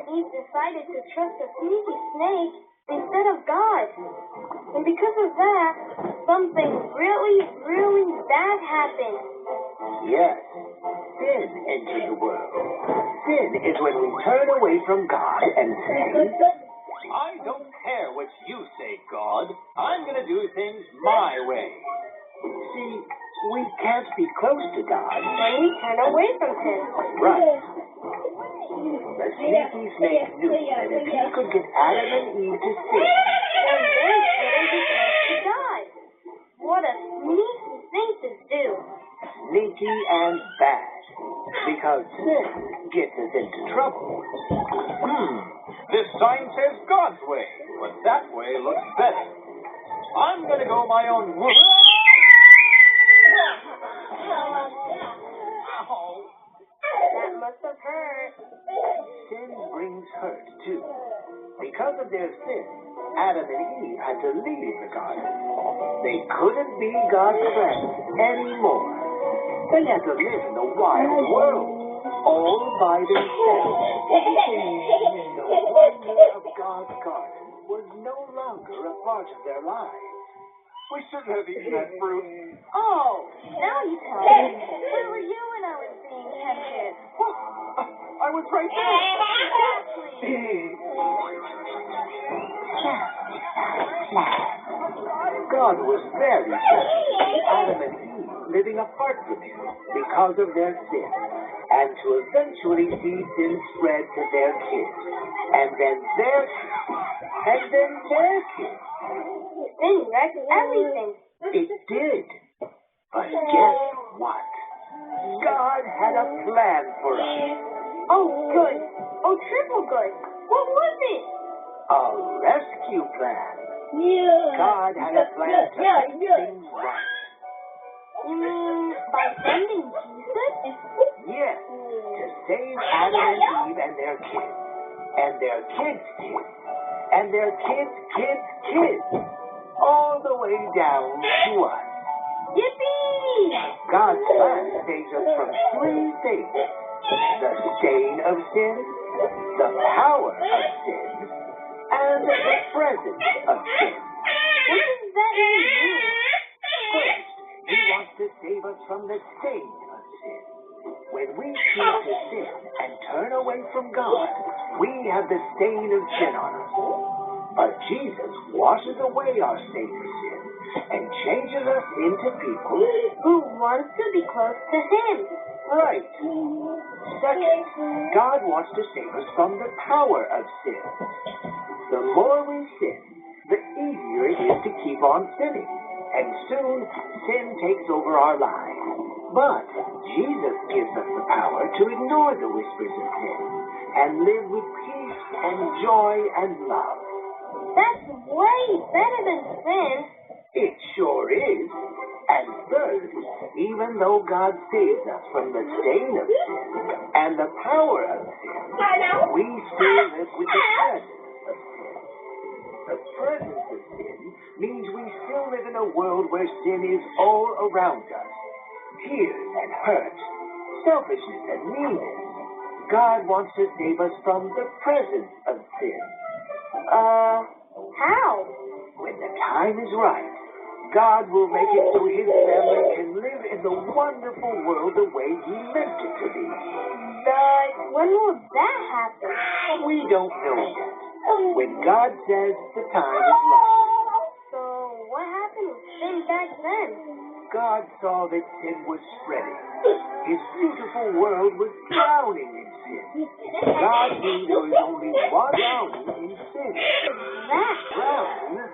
and Eve decided to trust a sneaky snake instead of God. And because of that, something really, really bad happened. Yes, sin entered the world. Sin is when we turn away from God and say, I don't care what you say, God. I'm going to do things my way. See, we can't be close to God When we turn away from Him. Right. The sneaky snake knew that if he could get Adam and Eve to sin, And they couldn't be close to God. What a sneaky thing to do. sneaky and bad, because sin gets us into trouble. This sign says God's way, but that way looks better. I'm going to go my own way. That must have hurt. Sin brings hurt, too. Because of their sin, Adam and Eve had to leave the garden. They couldn't be God's friends anymore. They had to live in the wild world, all by themselves. The wonder of God's garden was no longer a part of their lives. We shouldn't have eaten that fruit. Oh, now you tell me. Where were you when I was being tempted? I was right there. God was very sad to see Adam and Eve living apart from Him because of their sin, and to eventually see sin spread to their kids, and then their kids, and then their kids. Sin wrecked everything. It did. But guess what? God had a plan for us. Oh, good. Oh, triple good. What was it? A rescue plan. God had a plan to make things right. You mean by sending Jesus? Yes, to save Adam and Eve and their kids, and their kids' kids, and their kids' kids' kids, all the way down to us. Yippee! God's plan saves us from three things: the stain of sin, the power of sin, and the presence of sin. What does that even mean? First, He wants to save us from the stain of sin. When we choose to sin and turn away from God, we have the stain of sin on us. But Jesus washes away our stain of sin and changes us into people Who wants to be close to Him? right. Second, God wants to save us from the power of sin. The more we sin, the easier it is to keep on sinning, and soon sin takes over our lives. But Jesus gives us the power to ignore the whispers of sin and live with peace and joy and love. That's way better than sin. It sure is. And third, even though God saves us from the stain of sin and the power of sin, we still live with the presence of sin. The presence of sin means we still live in a world where sin is all around us. Tears and hurt, selfishness and meanness. God wants to save us from the presence of sin. How? When the time is right, God will make it so His family can live in the wonderful world the way He meant it to be. But when will that happen? We don't know yet. When God says the time is right. So what happened with sin back then? God saw that sin was spreading. His beautiful world was drowning in sin. God knew there was only one drowning in sin. That Drown